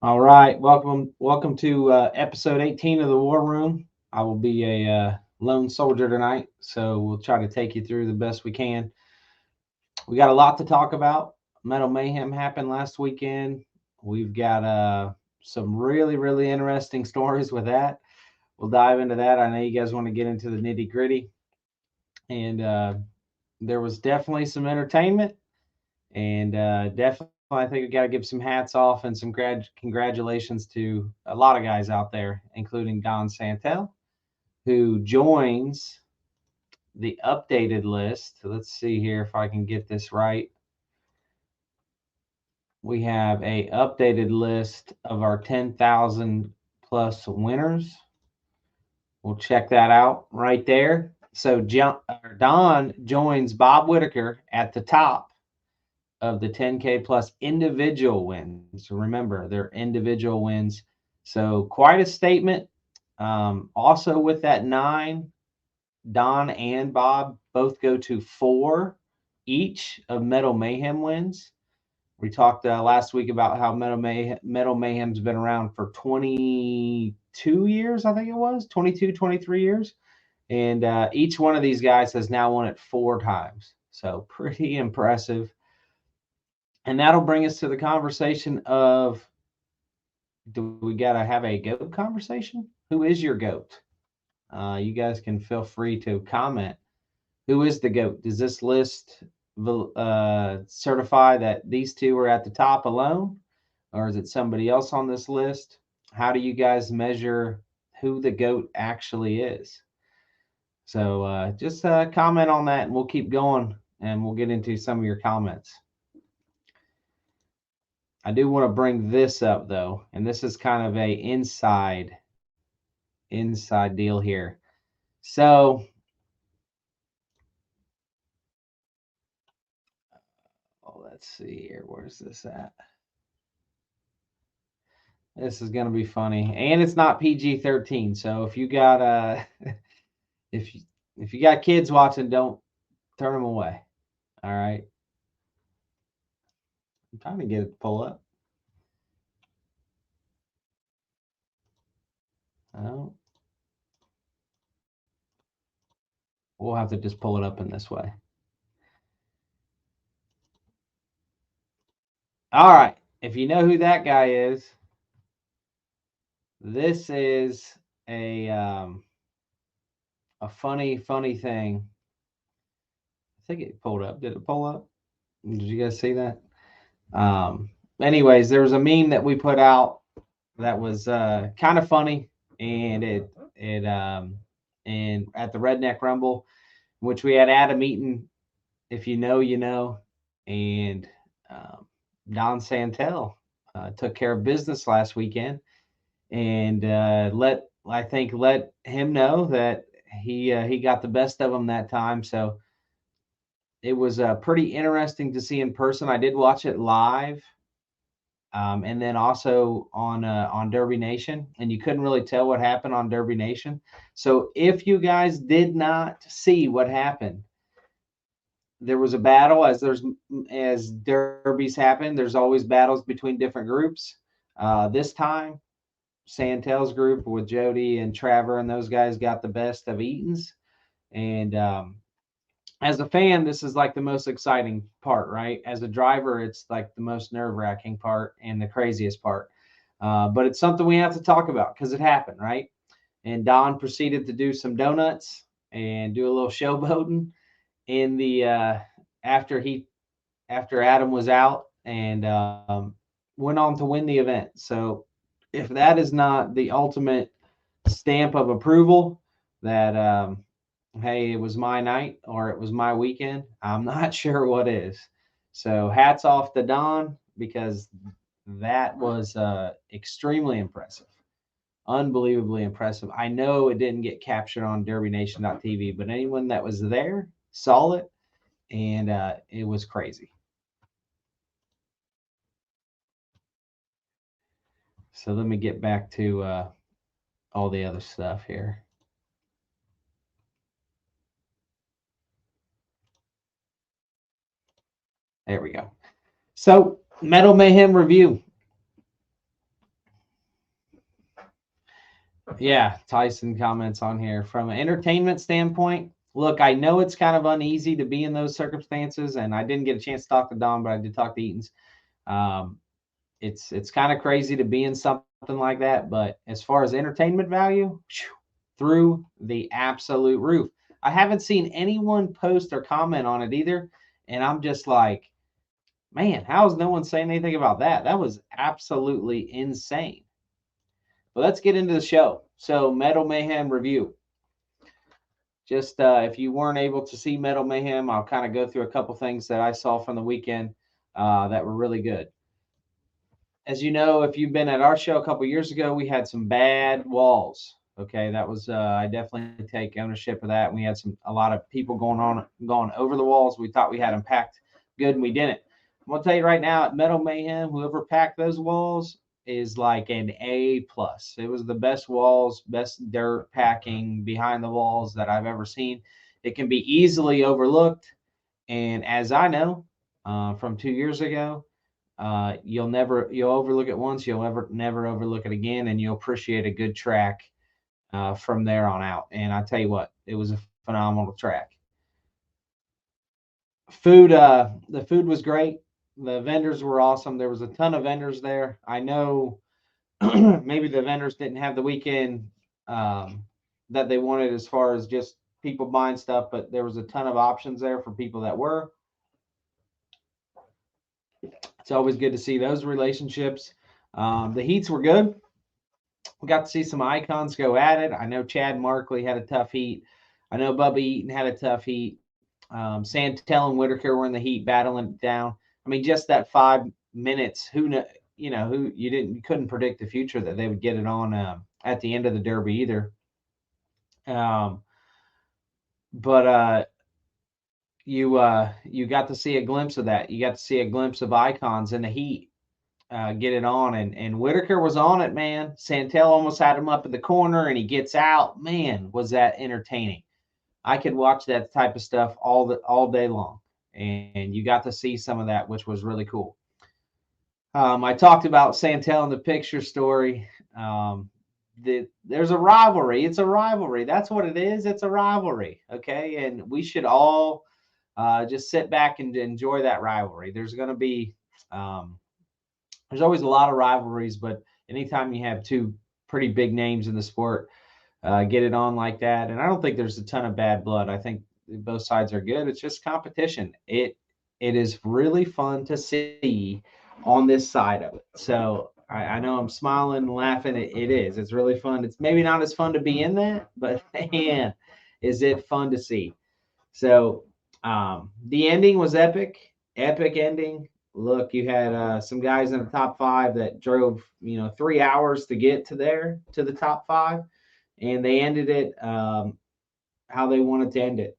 All right, welcome to episode 18 of the War Room. I will be a lone soldier tonight, so we'll try to take you through the best we can. We got a lot to talk about. Metal Mayhem happened last weekend. We've got some really interesting stories with that. We'll dive into that. I know you guys want to get into the nitty gritty, and there was definitely some entertainment, and definitely I think we got to give some hats off and some congratulations to a lot of guys out there, including Don Santel, who joins the updated list. Let's see here if I can get this right. We have a updated list of our 10,000 plus winners. We'll check that out right there. So Don joins Bob Whittaker at the top of the 10K plus individual wins. Remember, they're individual wins. So quite a statement. Also with that 9, Don and Bob both go to 4 each of Metal Mayhem wins. We talked last week about how Metal Mayhem's been around for 22 years, I think it was, 22, 23 years. And each one of these guys has now won it 4 times. So pretty impressive. And that'll bring us to the conversation of, do we got to have a GOAT conversation? Who is your GOAT? You guys can feel free to comment. Who is the GOAT? Does this list certify that these two are at the top alone? Or is it somebody else on this list? How do you guys measure who the GOAT actually is? So just comment on that and we'll keep going and we'll get into some of your comments. I do want to bring this up though, and this is kind of a inside deal here. So let's see here. Where's this at? This is gonna be funny, and it's not PG-13. So if you got if you got kids watching, don't turn them away. All right. I'm trying to get it to pull up. Oh, we'll have to just pull it up in this way. All right. If you know who that guy is, this is a funny thing. I think it pulled up. Did it pull up? Did you guys see that? Anyways, there was a meme that we put out that was kind of funny, and it and at the Redneck Rumble, which we had Adam Eaton, if you know, you know, and Don Santel took care of business last weekend, and let him know that he got the best of him that time. So it was pretty interesting to see in person. I did watch it live, and then also on Derby Nation, and you couldn't really tell what happened on Derby Nation. So if you guys did not see what happened, there was a battle as derbies happen. There's always battles between different groups. This time, Santel's group with Jody and Trevor and those guys got the best of Eaton's, and as a fan, this is like the most exciting part, right? As a driver, it's like the most nerve-wracking part and the craziest part. But it's something we have to talk about because it happened, right? And Don proceeded to do some donuts and do a little showboating in the after Adam was out, and went on to win the event. So if that is not the ultimate stamp of approval that hey, it was my night or it was my weekend, I'm not sure what is. So hats off to Don because that was extremely impressive. Unbelievably impressive. I know it didn't get captured on DerbyNation.tv, but anyone that was there saw it, and it was crazy. So let me get back to all the other stuff here. There we go. So Metal Mayhem review. Yeah, Tyson comments on here. From an entertainment standpoint, look, I know it's kind of uneasy to be in those circumstances, and I didn't get a chance to talk to Don, but I did talk to Eaton's. Um, it's kind of crazy to be in something like that, but as far as entertainment value, through the absolute roof. I haven't seen anyone post or comment on it either, and I'm just like, man, how is no one saying anything about that? That was absolutely insane. But let's get into the show. So, Metal Mayhem review. Just if you weren't able to see Metal Mayhem, I'll kind of go through a couple things that I saw from the weekend that were really good. As you know, if you've been at our show a couple years ago, we had some bad walls. Okay, that was I definitely take ownership of that. We had a lot of people going over the walls. We thought we had them packed good, and we didn't. I'm gonna tell you right now, at Metal Mayhem, whoever packed those walls is like an A plus. It was the best walls, best dirt packing behind the walls that I've ever seen. It can be easily overlooked, and as I know from 2 years ago, you'll overlook it once, you'll never overlook it again, and you'll appreciate a good track from there on out. And I tell you what, it was a phenomenal track. The food was great. The vendors were awesome. There was a ton of vendors there. I know maybe the vendors didn't have the weekend that they wanted as far as just people buying stuff, but there was a ton of options there for people that were. It's always good to see those relationships. The heats were good. We got to see some icons go at it. I know Chad Markley had a tough heat. I know Bubba Eaton had a tough heat. Santel and Whittaker were in the heat battling it down. I mean, just that 5 minutes. Who you couldn't predict the future that they would get it on at the end of the Derby either. But you got to see a glimpse of that. You got to see a glimpse of icons in the heat. Get it on, and Whittaker was on it, man. Santel almost had him up in the corner, and he gets out. Man, was that entertaining! I could watch that type of stuff all day long, and you got to see some of that, which was really cool. I talked about Santel in the picture story. There's a rivalry. It's a rivalry. That's what it is. It's a rivalry. Okay, and we should all just sit back and enjoy that rivalry. There's going to be there's always a lot of rivalries, but anytime you have two pretty big names in the sport, get it on like that. And I don't think there's a ton of bad blood. I think both sides are good. It's just competition. It is really fun to see on this side of it. So I know I'm smiling and laughing. It is. It's really fun. It's maybe not as fun to be in that, but man, is it fun to see. So the ending was epic. Epic ending. Look, you had some guys in the top five that drove 3 hours to get to the top five, and they ended it how they wanted to end it.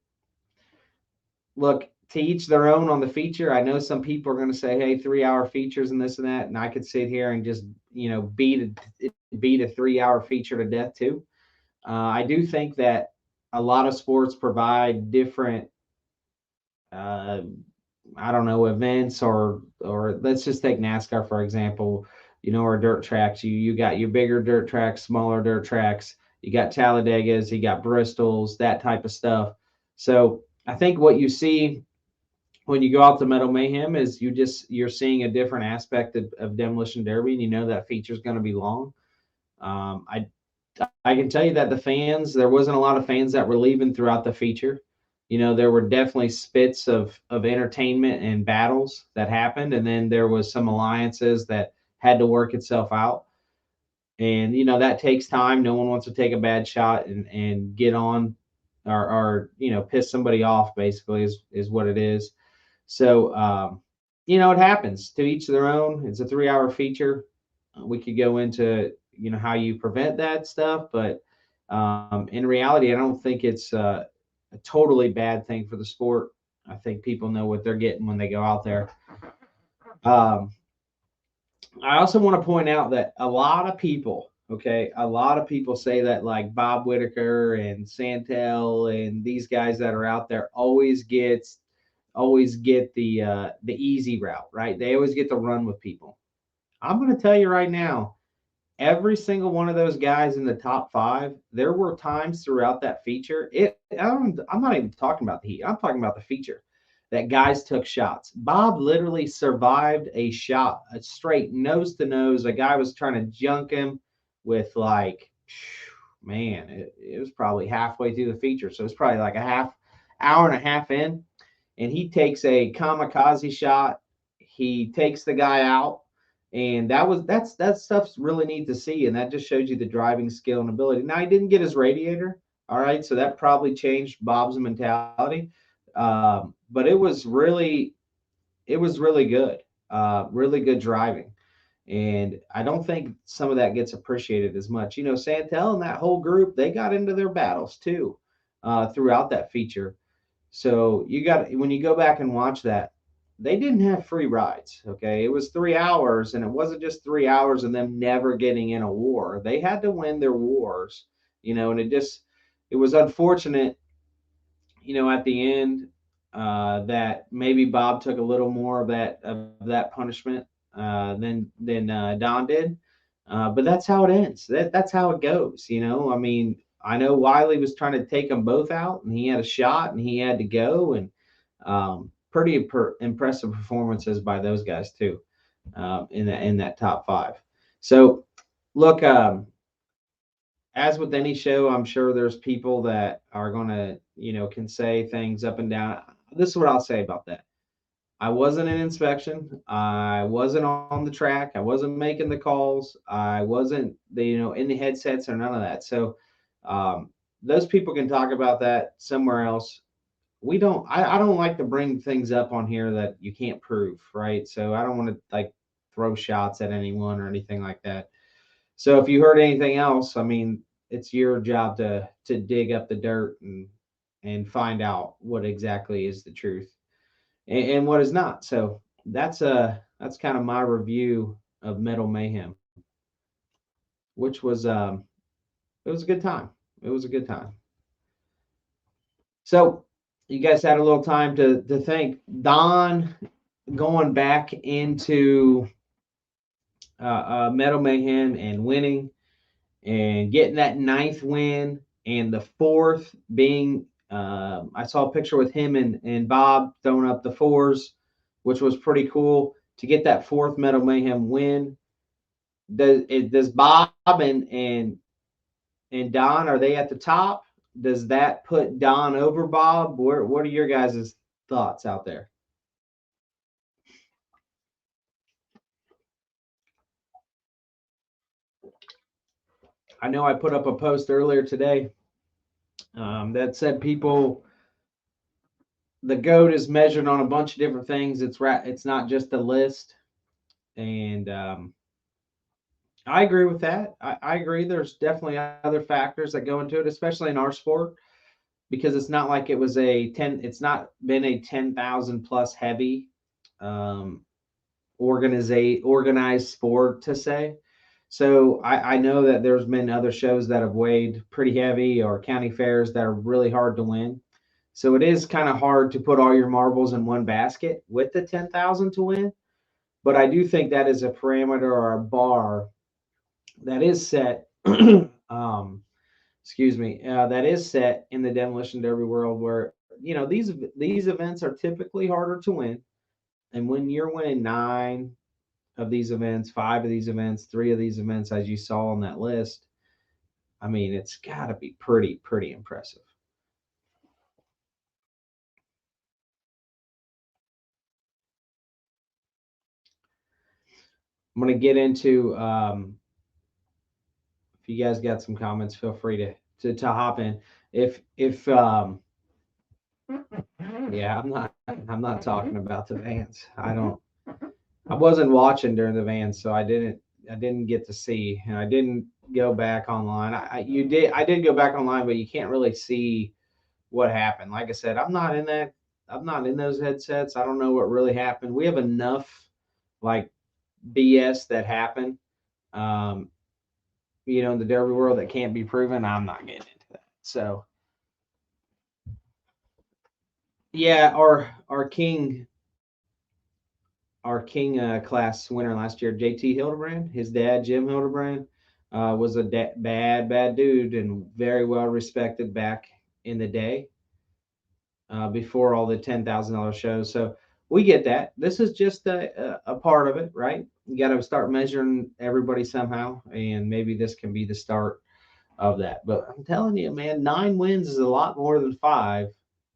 Look, to each their own on the feature. I know some people are going to say, hey, 3 hour features and this and that, and I could sit here and just beat a 3 hour feature to death too. I do think that a lot of sports provide different I don't know, events or let's just take NASCAR for example, or dirt tracks. You got your bigger dirt tracks, smaller dirt tracks. You got Talladegas, you got Bristols, that type of stuff. So I think what you see when you go out to Metal Mayhem is you're seeing a different aspect of Demolition Derby, and you know that feature is going to be long. I can tell you that there wasn't a lot of fans that were leaving throughout the feature. There were definitely spits of entertainment and battles that happened, and then there was some alliances that had to work itself out. And that takes time. No one wants to take a bad shot and get on or piss somebody off. Basically, is what it is. So it happens. To each their own. It's a 3 hour feature. We could go into how you prevent that stuff, but in reality, I don't think it's a totally bad thing for the sport. I think people know what they're getting when they go out there. I also want to point out that a lot of people say that like Bob Whittaker and Santel and these guys that are out there always get the easy route, right? They always get to run with people. I'm going to tell you right now, every single one of those guys in the top 5, there were times throughout that feature. I'm not even talking about the heat. I'm talking about the feature that guys took shots. Bob literally survived a shot, a straight nose to nose. A guy was trying to junk him with like, man, it was probably halfway through the feature. So it's probably like a half hour and a half in. And he takes a kamikaze shot. He takes the guy out, and that stuff's really neat to see, and that just shows you the driving skill and ability. Now he didn't get his radiator, all right, so that probably changed Bob's mentality, but it was really good driving, and I don't think some of that gets appreciated as much. You know, Santel and that whole group, they got into their battles too, throughout that feature. So you got when you go back and watch that, they didn't have free rides. Okay, it was 3 hours, and it wasn't just 3 hours and them never getting in a war. They had to win their wars, you know, and it was unfortunate, you know, at the end, that maybe Bob took a little more of that punishment, than Don did. But that's how it ends. That's how it goes. You know, I mean, I know Wiley was trying to take them both out, and he had a shot, and he had to go, and pretty impressive performances by those guys too, in that top 5. So, look, as with any show, I'm sure there's people that are gonna, you know, can say things up and down. This is what I'll say about that. I wasn't in inspection. I wasn't on the track. I wasn't making the calls. I wasn't, you know, in the headsets or none of that. So, um, those people can talk about that somewhere else. We don't. I don't like to bring things up on here that you can't prove, right? So I don't want to like throw shots at anyone or anything like that. So if you heard anything else, I mean, it's your job to dig up the dirt and find out what exactly is the truth, and what is not. So that's kind of my review of Metal Mayhem, which was it was a good time. It was a good time. So you guys had a little time to think. Don going back into Metal Mayhem and winning and getting that ninth win, and the fourth being, I saw a picture with him and Bob throwing up the fours, which was pretty cool to get that fourth Metal Mayhem win. Does Bob and Don, are they at the top? Does that put Don over Bob? What are your guys' thoughts out there? I know I put up a post earlier today, that said people, the GOAT is measured on a bunch of different things. It's not just a list, and I agree with that. I agree. There's definitely other factors that go into it, especially in our sport, because it's not like it was a 10. It's not been a 10,000 plus heavy, um, organized sport to say. So I know that there's been other shows that have weighed pretty heavy, or county fairs that are really hard to win. So it is kind of hard to put all your marbles in one basket with the 10,000 to win. But I do think that is a parameter or a bar that is set. Excuse me, that is set in the demolition derby world, where you know these events are typically harder to win, and when you're winning 9 of these events, 5 of these events, 3 of these events, as you saw on that list, I mean, it's got to be pretty impressive. I'm going to get into, if you guys got some comments, feel free to hop in. If Yeah, I'm not talking about the Vans. I wasn't watching during the Vans, so I didn't get to see, and I didn't go back online. I did go back online, but you can't really see what happened. Like I said, I'm not in those headsets. I don't know what really happened. We have enough like BS that happened, um, you know, in the Derby world that can't be proven. I'm not getting into that. So yeah, our King class winner last year, JT Hildebrand, his dad Jim Hildebrand. was a bad dude and very well respected back in the day, before all the $10,000 shows. So we get that. This is just a part of it, right? You got to start measuring everybody somehow, and maybe this can be the start of that. But I'm telling you, man, 9 wins is a lot more than 5,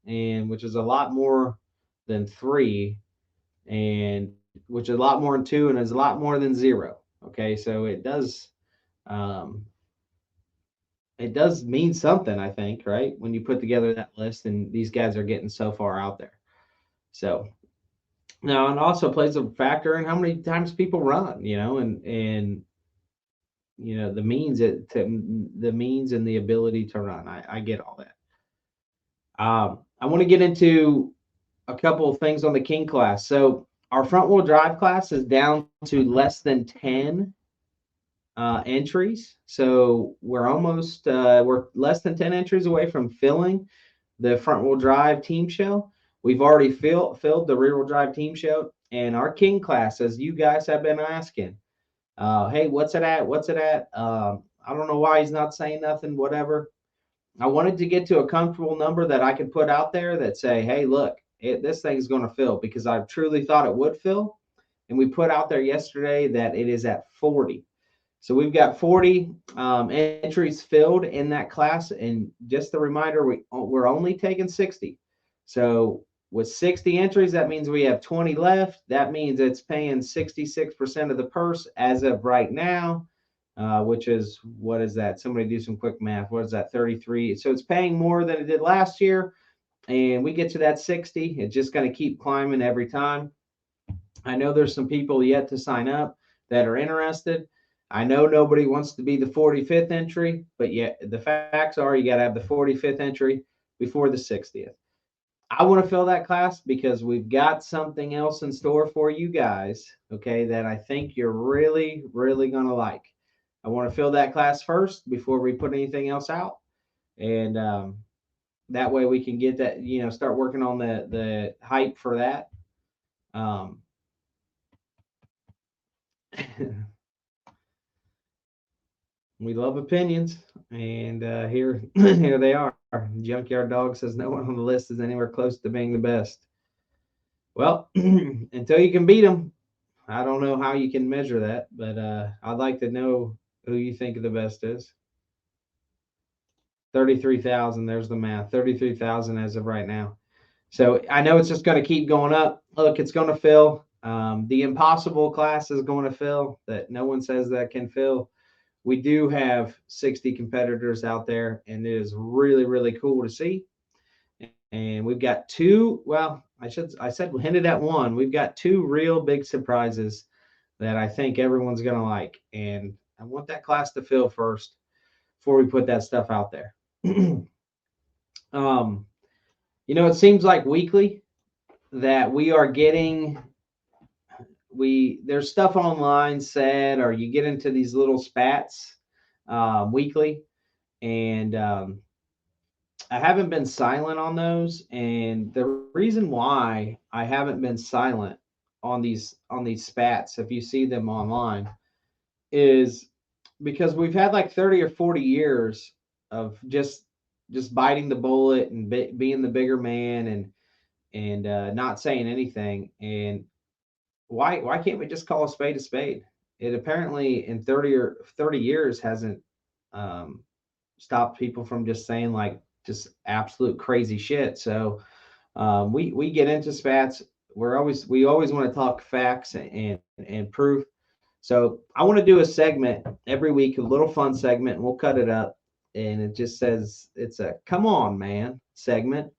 and which is a lot more than 3, and which is a lot more than 2, and is a lot more than 0. Okay, so um, it does mean something, I think, right? When you put together that list, and these guys are getting so far out there. So now, it also plays a factor in how many times people run, and the means and the ability to run. I get all that. I want to get into a couple of things on the King class. So our front wheel drive class is down to less than 10 entries. So we're less than 10 entries away from filling the front wheel drive team show. We've already filled the rear wheel drive team show, and our King class, as you guys have been asking, hey, what's it at? What's it at? I don't know why he's not saying nothing, whatever. I wanted to get to a comfortable number that I could put out there that say, hey, look, this thing's going to fill, because I truly thought it would fill. And we put out there yesterday that it is at 40. So we've got 40 entries filled in that class. And just a reminder, we're only taking 60. So with 60 entries, that means we have 20 left. That means it's paying 66% of the purse as of right now, which is, what is that? Somebody do some quick math. What is that? 33. So it's paying more than it did last year. And we get to that 60. It's just going to keep climbing every time. I know there's some people yet to sign up that are interested. I know nobody wants to be the 45th entry, but yet the facts are you got to have the 45th entry before the 60th. I want to fill that class because we've got something else in store for you guys, okay, that I think you're really, really going to like. I want to fill that class first before we put anything else out. And that way we can get that, start working on the hype for that. We love opinions, and here here they are. Junkyard Dog says no one on the list is anywhere close to being the best. Well, until you can beat them, I don't know how you can measure that, but I'd like to know who you think the best is. 33,000. There's the math. 33,000 as of right now. So I know it's just going to keep going up. Look, it's going to fill. The impossible class is going to fill. That no one says that can fill. We do have 60 competitors out there, and it is really, really cool to see. And we've got two. Well, I said we hinted at one. We've got two real big surprises that I think everyone's going to like, and I want that class to fill first before we put that stuff out there. It seems like weekly that we are getting there's stuff online said, or you get into these little spats weekly, and I haven't been silent on those. And the reason why I haven't been silent on these spats, if you see them online, is because we've had like 30 or 40 years of just biting the bullet and being the bigger man and not saying anything. And why can't we just call a spade a spade? It apparently in 30 years hasn't stopped people from just saying like just absolute crazy shit. So we get into spats. We always want to talk facts and proof. So I want to do a segment every week, a little fun segment, and we'll cut it up. And it just says it's a come on, man segment.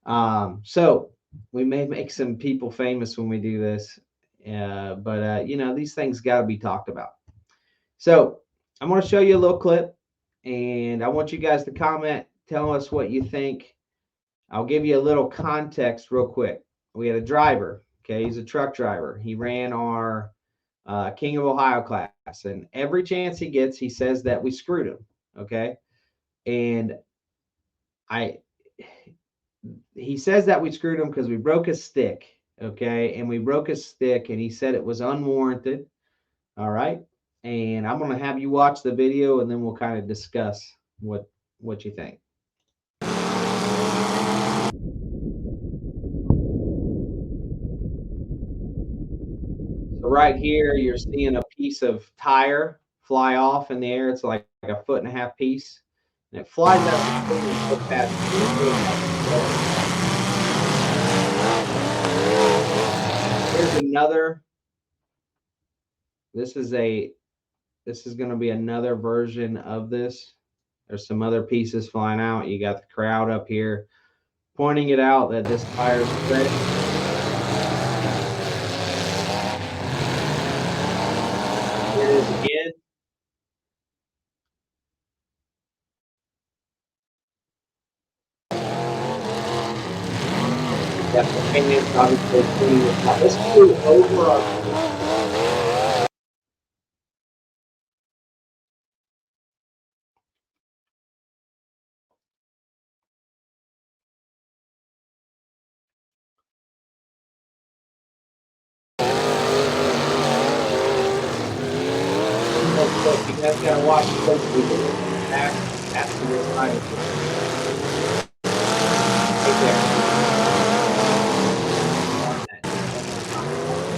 So we may make some people famous when we do this. But these things got to be talked about. So I'm going to show you a little clip, and I want you guys to comment, tell us what you think. I'll give you a little context real quick. We had a driver. Okay, he's a truck driver. He ran our King of Ohio class, and every chance he gets, he says that we screwed him. Okay, and he says that we screwed him because we broke his stick. Okay, and we broke his stick, and he said it was unwarranted. All right. and I'm going to have you watch the video, and then we'll kind of discuss what you think. So right here, you're seeing a piece of tire fly off in the air. It's like a 1.5 foot piece, and it flies out the screen so fast. Here's another. This is going to be another version of this. There's some other pieces flying out. You got the crowd up here pointing it out that this tire is ready. Here it is again. Got the fans obviously cleaning this out. This flew over our. You guys gotta watch closely. Back, that's the real tire. Right there.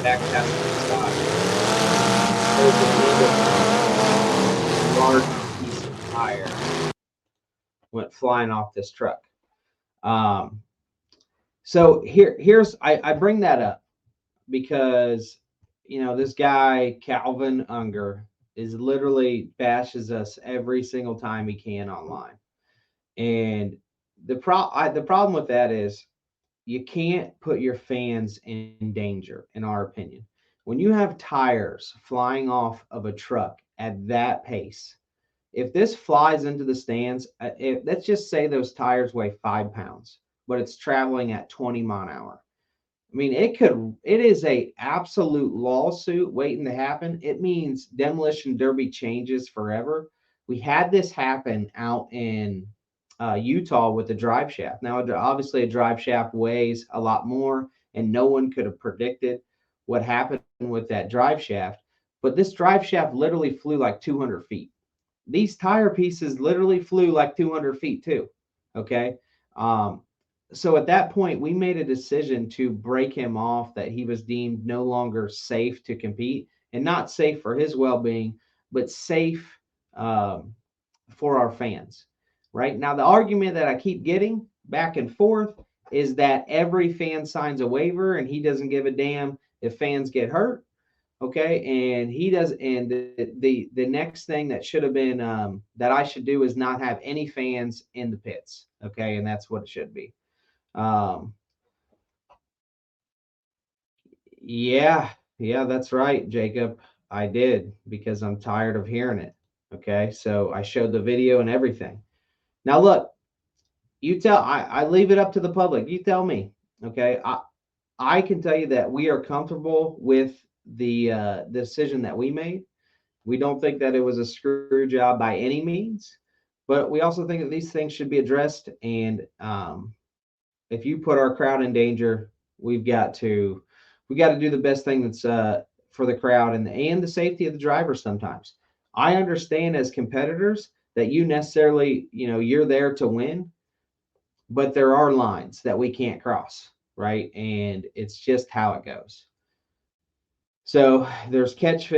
Back, that's the side. There's another large piece of tire went flying off this truck. So here's I bring that up because this guy Calvin Unger is literally bashes us every single time he can online, and the problem with that is you can't put your fans in danger, in our opinion. When you have tires flying off of a truck at that pace, if this flies into the stands, let's just say those tires weigh 5 pounds, but it's traveling at 20 mph. I mean, it is a absolute lawsuit waiting to happen. It means demolition derby changes forever. We had this happen out in Utah with the drive shaft. Now, obviously, a drive shaft weighs a lot more, and no one could have predicted what happened with that drive shaft. But this drive shaft literally flew like 200 feet. These tire pieces literally flew like 200 feet too. Okay. So at that point, we made a decision to break him off, that he was deemed no longer safe to compete, and not safe for his well-being, but safe for our fans. Right now, the argument that I keep getting back and forth is that every fan signs a waiver and he doesn't give a damn if fans get hurt. Okay, and he does. And the next thing that should have been that I should do is not have any fans in the pits. Okay, and that's what it should be. Um, yeah, yeah, that's right, Jacob. I did, because I'm tired of hearing it. Okay, so I showed the video and everything. Now look, I leave it up to the public. You tell me. Okay, I can tell you that we are comfortable with the decision that we made. We don't think that it was a screw job by any means, but we also think that these things should be addressed. And if you put our crowd in danger, we've got to do the best thing that's for the crowd and the safety of the driver. Sometimes I understand as competitors that you necessarily, you're there to win, but there are lines that we can't cross, right? And it's just how it goes. So there's catch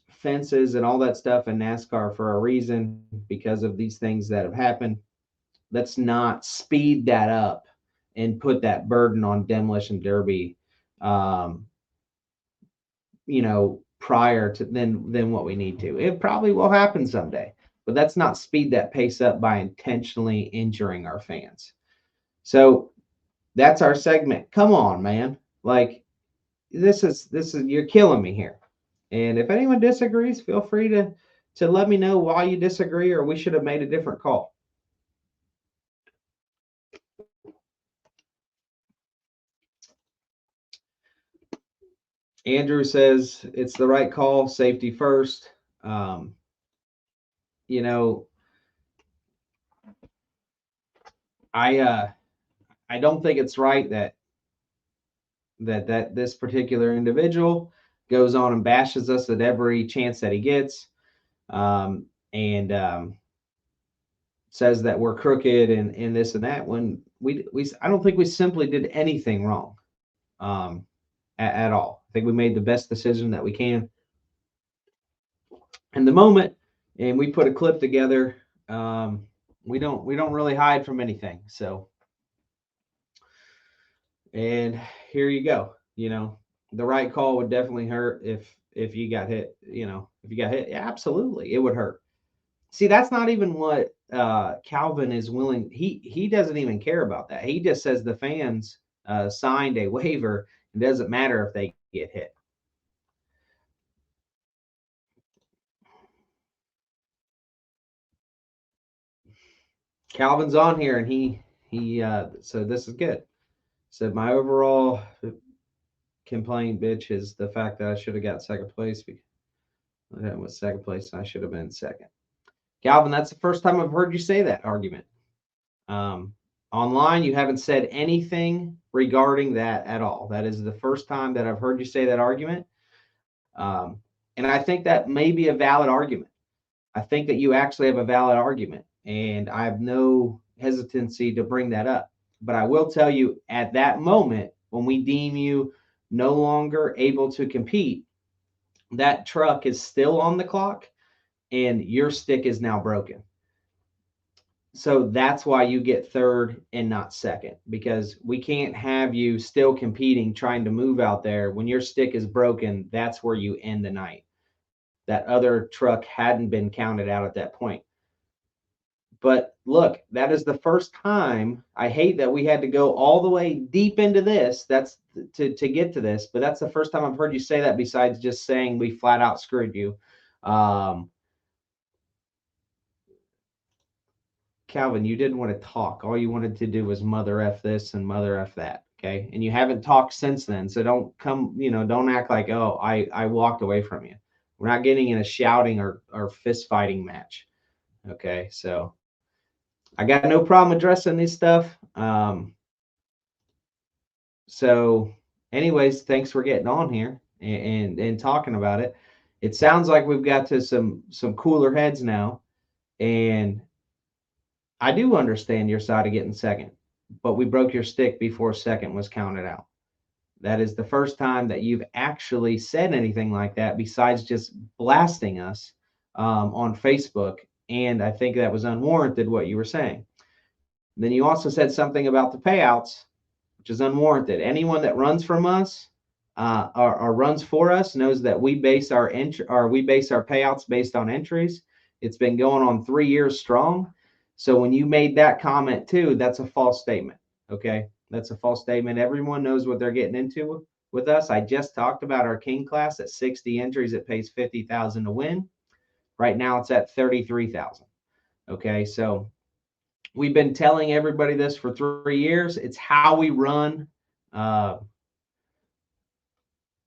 fences and all that stuff in NASCAR for a reason, because of these things that have happened. Let's not speed that up and put that burden on demolition derby, um, prior to than what we need to. It probably will happen someday, but let's not speed that pace up by intentionally injuring our fans. So that's our segment. Come on, man. Like, this is you're killing me here. And if anyone disagrees, feel free to let me know why you disagree, or we should have made a different call. Andrew says it's the right call, safety first. You know, I don't think it's right that this particular individual goes on and bashes us at every chance that he gets, and says that we're crooked and this and that, when we I don't think we simply did anything wrong, at all. I think we made the best decision that we can in the moment, and we put a clip together. We don't really hide from anything. So, and here you go. The right call would definitely hurt if you got hit. If you got hit, yeah, absolutely, it would hurt. See, that's not even what Calvin is willing. He doesn't even care about that. He just says the fans signed a waiver. It doesn't matter if they get hit. Calvin's on here, and he so this is good. Said my overall complaint, bitch, is the fact that I should have got second place. That was second place, and I should have been second. Calvin, that's the first time I've heard you say that argument. Online, you haven't said anything regarding that at all. That is the first time that I've heard you say that argument. And I think that may be a valid argument. I think that you actually have a valid argument, and I have no hesitancy to bring that up. But I will tell you, at that moment, when we deem you no longer able to compete, that truck is still on the clock and your stick is now broken. So that's why you get third and not second, because we can't have you still competing, trying to move out there. When your stick is broken, that's where you end the night. That other truck hadn't been counted out at that point. But look, that is the first time. I hate that we had to go all the way deep into this. That's to get to this, but that's the first time I've heard you say that, besides just saying we flat out screwed you. Calvin, you didn't want to talk. All you wanted to do was mother F this and mother F that. Okay. And you haven't talked since then. So don't act like, oh, I walked away from you. We're not getting in a shouting or fist fighting match. Okay. So I got no problem addressing this stuff. So anyways, thanks for getting on here and talking about it. It sounds like we've got to some cooler heads now. And I do understand your side of getting second, but we broke your stick before second was counted out. That is the first time that you've actually said anything like that, besides just blasting us on Facebook. And I think that was unwarranted, what you were saying. Then you also said something about the payouts, which is unwarranted. Anyone that runs from us or runs for us knows that we base our payouts based on entries. It's been going on 3 years strong. So when you made that comment too, that's a false statement. Okay, that's a false statement. Everyone knows what they're getting into with us. I just talked about our king class at 60 entries. It pays 50,000 to win. Right now it's at 33,000. Okay, so we've been telling everybody this for 3 years. It's how we run.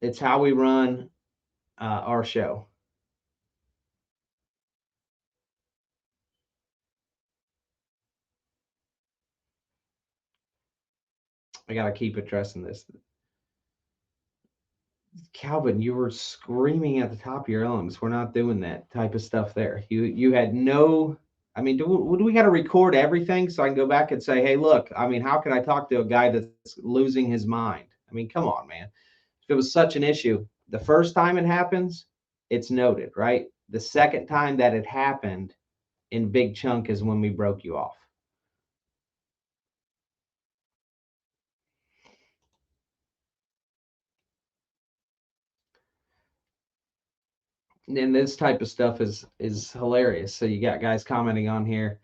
It's how we run our show. I got to keep addressing this. Calvin, you were screaming at the top of your lungs. We're not doing that type of stuff there. You had no. I mean, do we got to record everything so I can go back and say, hey, look, I mean, how can I talk to a guy that's losing his mind? I mean, come on, man. If it was such an issue, the first time it happens, it's noted, right? The second time that it happened in big chunk is when we broke you off. And this type of stuff is hilarious. So you got guys commenting on here.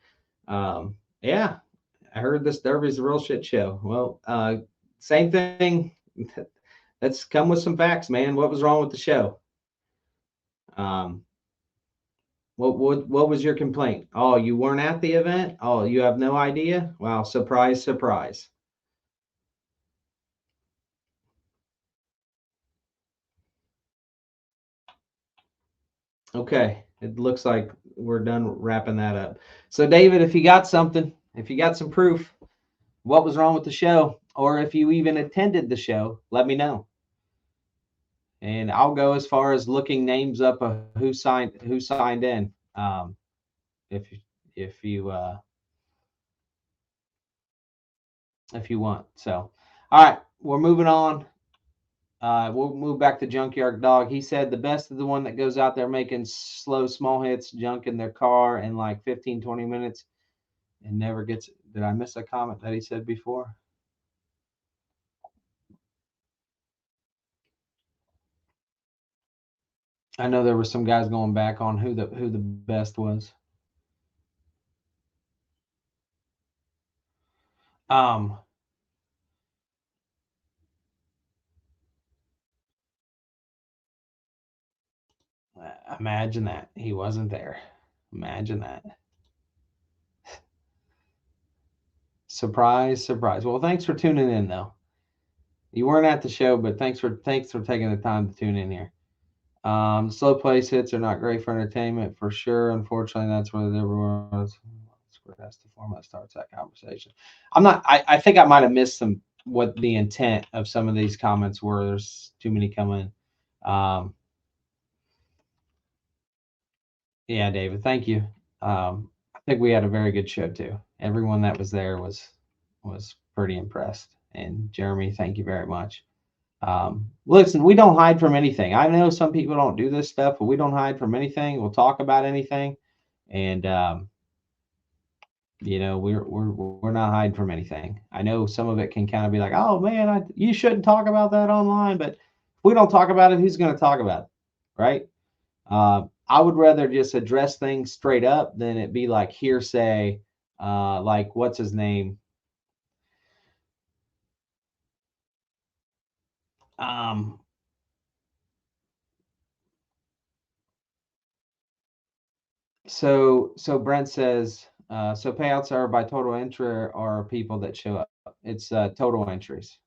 Yeah, I heard this derby's a real shit show. Well, same thing. Let's come with some facts, man. What was wrong with the show? What was your complaint? Oh, you weren't at the event? Oh, you have no idea? Wow, surprise, surprise. Okay, it looks like we're done wrapping that up. So, David, if you got something, if you got some proof, what was wrong with the show, or if you even attended the show, let me know. And I'll go as far as looking names up of who signed in. If if you if you want. So, all right, we're moving on. We'll move back to Junkyard Dog. He said the best is the one that goes out there making slow, small hits, junk in their car in like 15, 20 minutes and never gets. Did I miss a comment that he said before? I know there were some guys going back on who the best was. Imagine that he wasn't there. Imagine that. Surprise, surprise. Well, thanks for tuning in, though. You weren't at the show, but thanks for taking the time to tune in here. Slow place hits are not great for entertainment, for sure. Unfortunately, that's where everyone was. That's the format starts that conversation. I'm not. I think I might have missed some what the intent of some of these comments were. There's too many coming. Yeah, David, thank you. I think we had a very good show too. Everyone that was there was pretty impressed. And Jeremy, thank you very much. Listen, we don't hide from anything. I know some people don't do this stuff, but we don't hide from anything. We'll talk about anything, and you know, we're not hiding from anything. I know some of it can kind of be like, oh man, you shouldn't talk about that online, but if we don't talk about it, who's going to talk about it, right? I would rather just address things straight up than it be like hearsay, like what's his name? So Brent says, so payouts are by total entry or people that show up. It's total entries.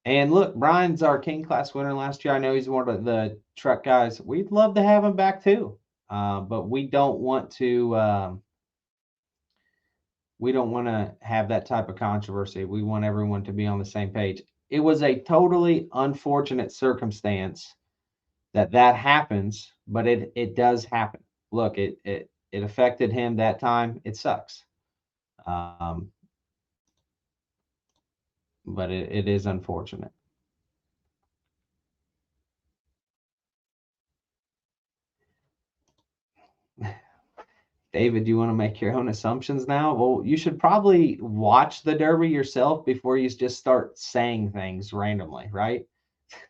And look, Brian's our King Class winner last year. I know he's one of the truck guys. We'd love to have him back too, but we don't want to. We don't want to have that type of controversy. We want everyone to be on the same page. It was a totally unfortunate circumstance that happens, but it does happen. Look, it affected him that time. It sucks, but it is unfortunate. David, you want to make your own assumptions now? Well, you should probably watch the Derby yourself before you just start saying things randomly, right?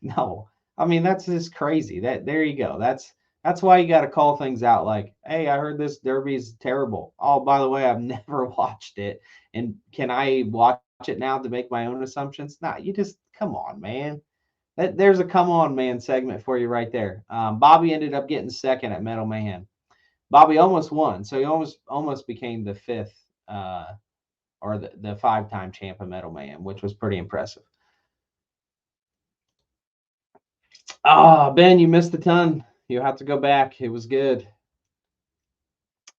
No, I mean that's just crazy. That there you go. That's why you got to call things out. Like, hey, I heard this Derby is terrible. Oh, by the way, I've never watched it, and can I watch it now to make my own assumptions? Nah, you just come on, man. There's a come on, man segment for you right there. Bobby ended up getting second at Metal Mayhem. Bobby almost won, so he almost became the fifth or the 5-time champ of Metal Mayhem, which was pretty impressive. Oh, Ben, you missed a ton. You have to go back. It was good.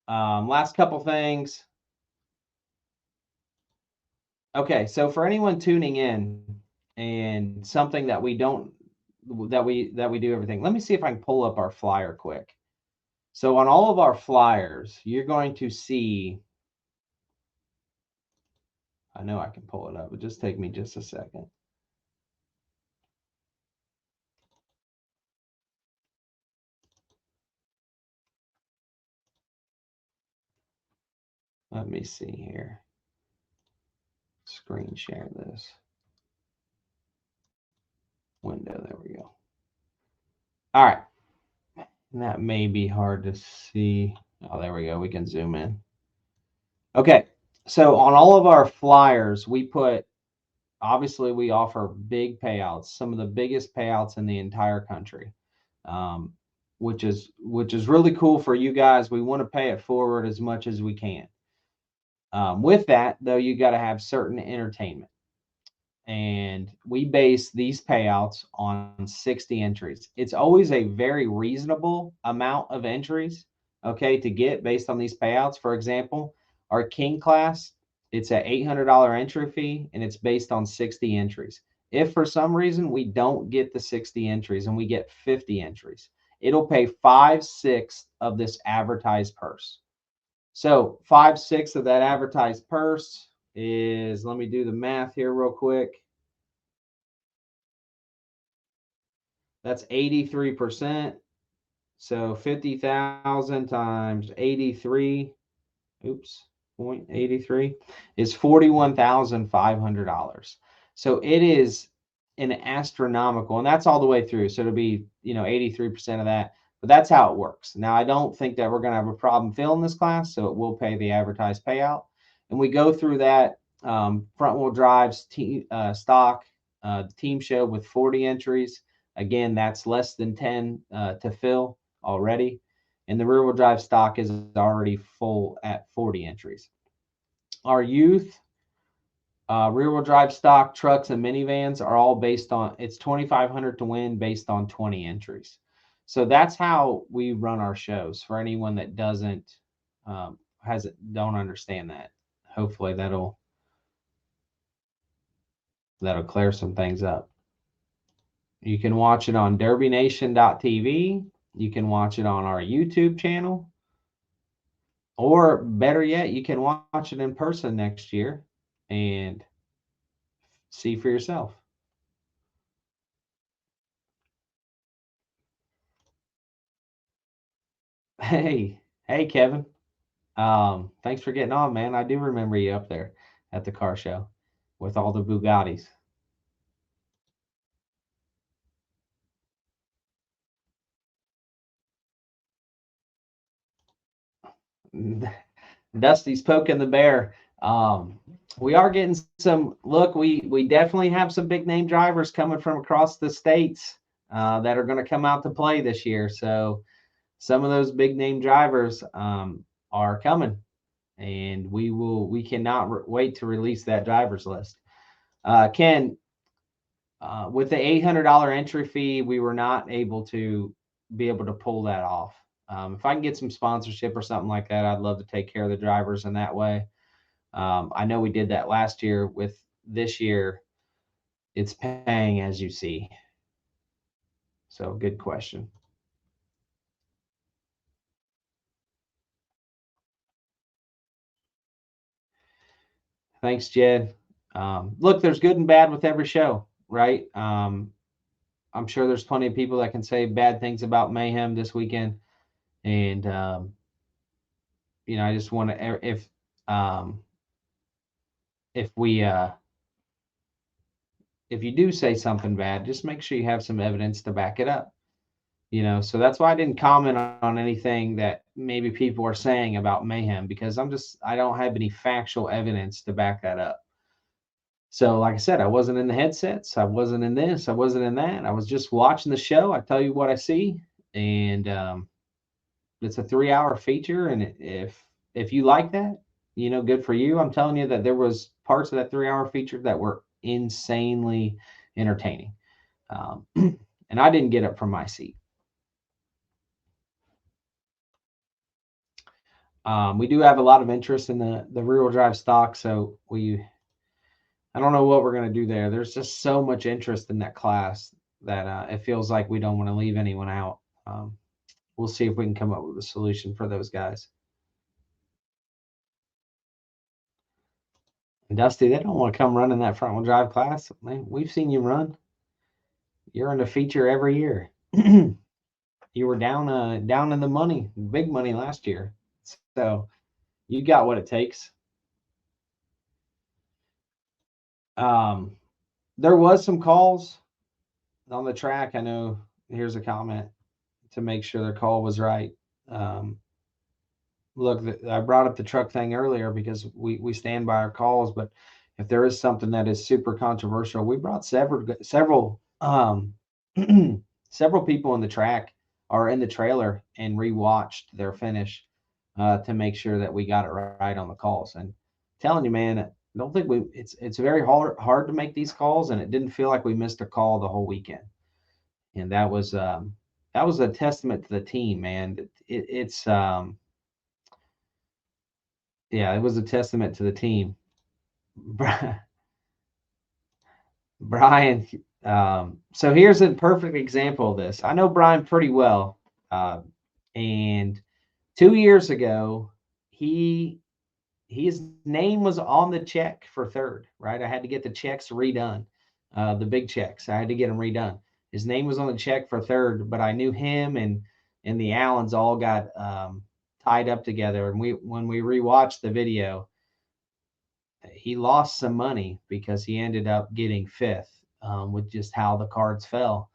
Last couple things. Okay, so for anyone tuning in and something that we don't that we do everything. Let me see if I can pull up our flyer quick. So on all of our flyers, you're going to see. I know I can pull it up. It just take me just a second. Let me see here. Screen share this window. There we go. All right. And that may be hard to see. Oh, there we go. We can zoom in. Okay. So on all of our flyers, we put, obviously, we offer big payouts, some of the biggest payouts in the entire country, which is really cool for you guys. We want to pay it forward as much as we can. With that, though, you got to have certain entertainment. And we base these payouts on 60 entries. It's always a very reasonable amount of entries, okay, to get based on these payouts. For example, our King class It's an $800 entry fee, and it's based on 60 entries. If for some reason we don't get the 60 entries and we get 50 entries, it'll pay 5/6 of this advertised purse. So 5/6 of that advertised purse is, let me do the math here real quick. That's 83%. So 50,000 times 83, oops, 0.83 is $41,500. So it is an astronomical, and that's all the way through. So it'll be, 83% of that. But that's how it works. Now, I don't think that we're going to have a problem filling this class, so it will pay the advertised payout. And we go through that front wheel drives stock, the team show with 40 entries. Again, that's less than 10 to fill already. And the rear wheel drive stock is already full at 40 entries. Our youth rear wheel drive stock trucks and minivans are all based on, it's 2,500 to win based on 20 entries. So that's how we run our shows. For anyone that doesn't don't understand that, hopefully that'll clear some things up. You can watch it on derbynation.tv. You can watch it on our YouTube channel. Or better yet, you can watch it in person next year and see for yourself. Hey, Kevin. Thanks for getting on, man. I do remember you up there at the car show with all the Bugattis. Dusty's poking the bear. We are getting some look. We definitely have some big name drivers coming from across the states that are going to come out to play this year. So some of those big name drivers are coming, and we cannot wait to release that drivers list. Ken, with the $800 entry fee, we were not able to pull that off. If I can get some sponsorship or something like that, I'd love to take care of the drivers in that way. I know we did that last year. With this year, it's paying as you see. So good question. Thanks, Jed. Look, there's good and bad with every show, right? I'm sure there's plenty of people that can say bad things about Mayhem this weekend. And, I just want to, if we, if you do say something bad, just make sure you have some evidence to back it up. So that's why I didn't comment on anything that maybe people are saying about Mayhem, because I don't have any factual evidence to back that up. So like I said, I wasn't in the headsets. I wasn't in this. I wasn't in that. I was just watching the show. I tell you what I see. And it's a 3-hour feature. And if you like that, good for you. I'm telling you that there was parts of that 3-hour feature that were insanely entertaining. And I didn't get up from my seat. We do have a lot of interest in the rear-wheel drive stock, so I don't know what we're going to do there. There's just so much interest in that class that it feels like we don't want to leave anyone out. We'll see if we can come up with a solution for those guys. And Dusty, they don't want to come running that front-wheel drive class. Man, we've seen you run. You're in the feature every year. You were down in the money, big money last year. So you got what it takes. There was some calls on the track. I know. Here's a comment to make sure their call was right. Look, I brought up the truck thing earlier because we stand by our calls, but if there is something that is super controversial, we brought several several people in the track or in the trailer and rewatched their finish to make sure that we got it right on the calls. And telling you, man, I don't think it's very hard to make these calls, and it didn't feel like we missed a call the whole weekend. And that was a testament to the team, man. It was a testament to the team. Brian, so here's a perfect example of this. I know Brian pretty well. And 2 years ago, he his name was on the check for third, right? I had to get the checks redone, the big checks. I had to get them redone. His name was on the check for third, but I knew him and the Allens all got tied up together. And when we rewatched the video, he lost some money because he ended up getting fifth with just how the cards fell.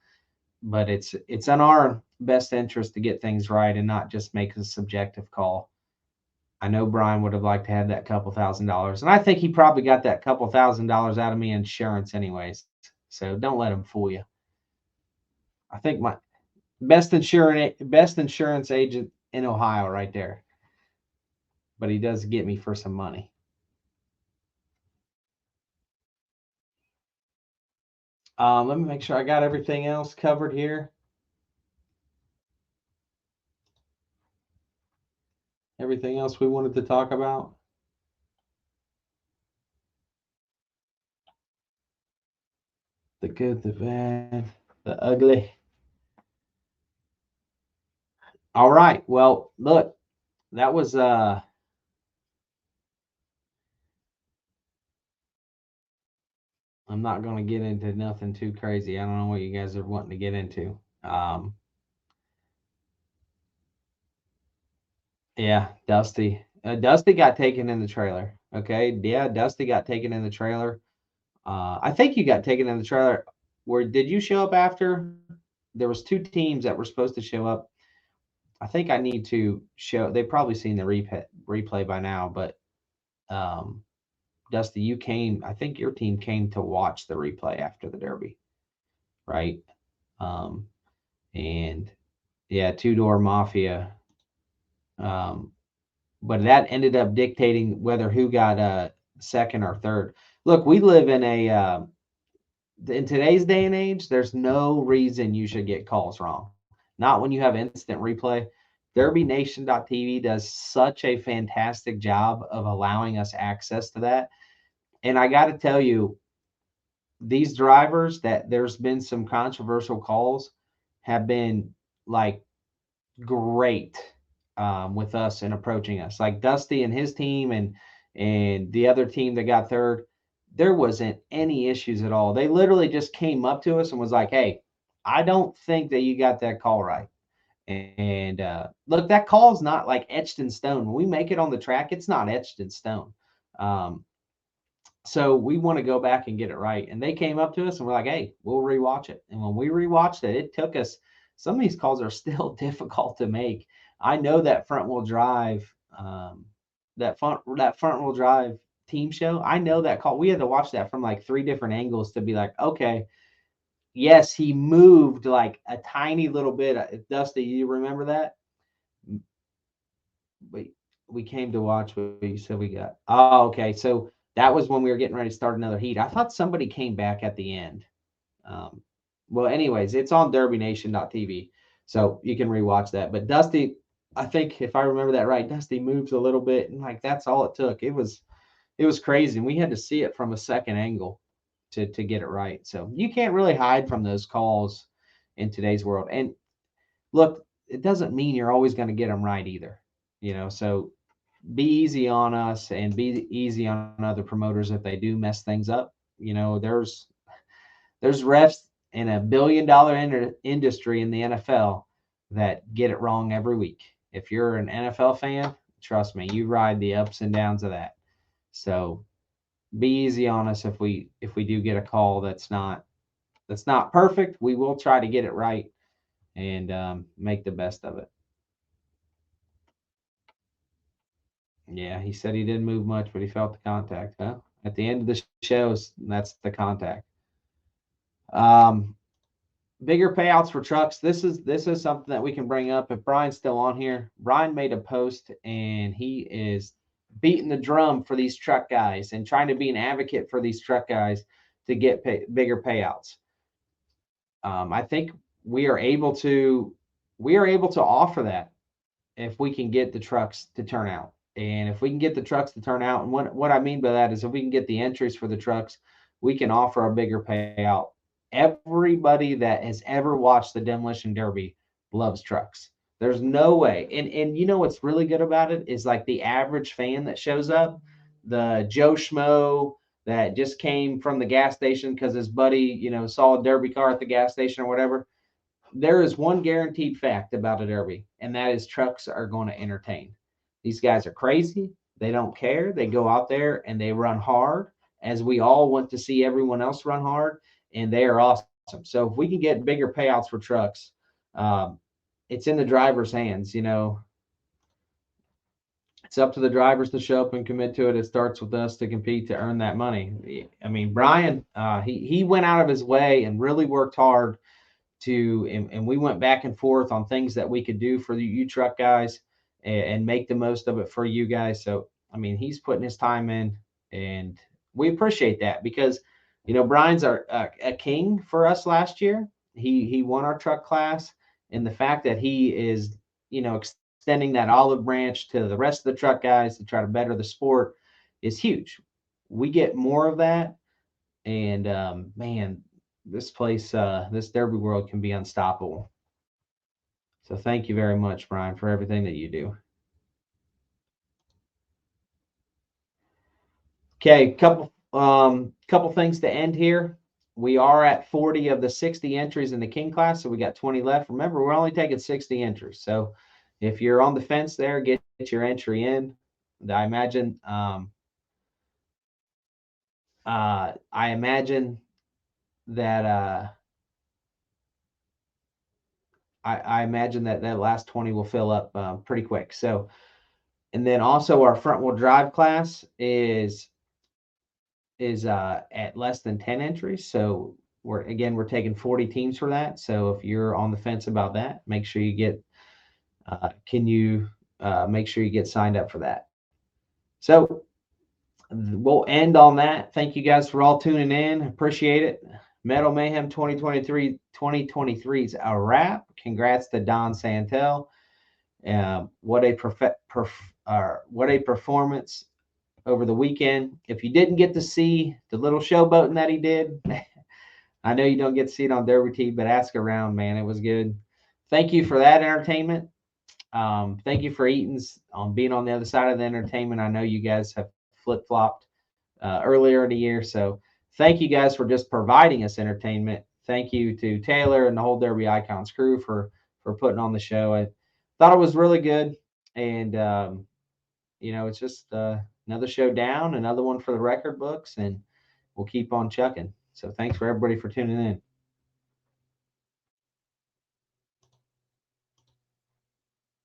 But it's in our best interest to get things right and not just make a subjective call. I know Brian would have liked to have that couple $1,000s, and I think he probably got that couple $1,000s out of me insurance anyways. So don't let him fool you. I think my best insurance agent in Ohio right there. But he does get me for some money. Let me make sure I got everything else covered here. Everything else we wanted to talk about. The good, the bad, the ugly. All right. Well, look, that was I'm not going to get into nothing too crazy. I don't know what you guys are wanting to get into. Yeah, Dusty. Dusty got taken in the trailer. Okay. Yeah, Dusty got taken in the trailer. I think you got taken in the trailer. Where did you show up after? There was two teams that were supposed to show up. I think I need to show. They've probably seen the replay by now, but um, Dusty, you came. I think your team came to watch the replay after the Derby, right? Um, and yeah, Two Door Mafia. Um, but that ended up dictating whether who got second or third. Look, we live in a in today's day and age. There's no reason you should get calls wrong. Not when you have instant replay. DerbyNation.tv does such a fantastic job of allowing us access to that. And I got to tell you, these drivers that there's been some controversial calls have been like great with us and approaching us. Like Dusty and his team and the other team that got third, there wasn't any issues at all. They literally just came up to us and was like, "Hey, I don't think that you got that call right." And look, that call is not like etched in stone. When we make it on the track, it's not etched in stone. Um, so we want to go back and get it right. And they came up to us and we're like, "Hey, we'll rewatch it." And when we rewatched it, it took us. Some of these calls are still difficult to make. I know that front wheel drive, that front wheel drive team show. I know that call. We had to watch that from like three different angles to be like, okay, yes, he moved like a tiny little bit. Dusty, you remember that? We came to watch what you said we got. Oh, okay. So that was when we were getting ready to start another heat. I thought somebody came back at the end. Um, well, anyways, it's on DerbyNation.tv, so you can rewatch that. But Dusty, I think if I remember that right, Dusty moves a little bit, and like that's all it took. It was crazy, and we had to see it from a second angle to get it right. So you can't really hide from those calls in today's world. And look, it doesn't mean you're always going to get them right either. So be easy on us and be easy on other promoters if they do mess things up. There's refs in $1 billion industry in the NFL that get it wrong every week. If you're an NFL fan, trust me, you ride the ups and downs of that. So be easy on us if we do get a call that's not perfect. We will try to get it right and make the best of it. Yeah, he said he didn't move much, but he felt the contact. Huh? At the end of the shows, that's the contact. Um, Bigger payouts for trucks. This is something that we can bring up if Brian's still on here. Brian made a post and he is beating the drum for these truck guys and trying to be an advocate for these truck guys to get bigger payouts. I think we are able to offer that if we can get the trucks to turn out. And if we can get the trucks to turn out, and what I mean by that is if we can get the entries for the trucks, we can offer a bigger payout. Everybody that has ever watched the Demolition Derby loves trucks. There's no way. And you know what's really good about it is like the average fan that shows up, the Joe Schmo that just came from the gas station because his buddy, saw a Derby car at the gas station or whatever. There is one guaranteed fact about a Derby, and that is trucks are going to entertain. These guys are crazy. They don't care. They go out there and they run hard, as we all want to see everyone else run hard, and they are awesome. So if we can get bigger payouts for trucks, um, it's in the driver's hands. It's up to the drivers to show up and commit to it. It starts with us to compete to earn that money. I mean, Brian, he went out of his way and really worked hard and we went back and forth on things that we could do for you truck guys and make the most of it for you guys. So, I mean, he's putting his time in, and we appreciate that because, Brian's a king for us last year. He won our truck class, and the fact that he is, extending that olive branch to the rest of the truck guys to try to better the sport is huge. We get more of that, and man, this place, this Derby world can be unstoppable. So thank you very much, Brian, for everything that you do. Okay, couple things to end here. We are at 40 of the 60 entries in the King class, so we got 20 left. Remember, we're only taking 60 entries. So if you're on the fence there, get your entry in. I imagine that I imagine that last 20 will fill up pretty quick. So, and then also our front wheel drive class is at less than 10 entries. So we're taking 40 teams for that. So if you're on the fence about that, make sure you get make sure you get signed up for that. So we'll end on that. Thank you guys for all tuning in. Appreciate it. Metal Mayhem 2023 is a wrap. Congrats to Don Santel. What a performance over the weekend. If you didn't get to see the little showboating that he did, I know you don't get to see it on Derby TV, but ask around, man. It was good. Thank you for that entertainment. Thank you for Eaton's on being on the other side of the entertainment. I know you guys have flip-flopped earlier in the year, so thank you guys for just providing us entertainment. Thank you to Taylor and the whole Derby Icons crew for putting on the show. I thought it was really good, and it's just another show down, another one for the record books, and we'll keep on chucking. So thanks for everybody for tuning in.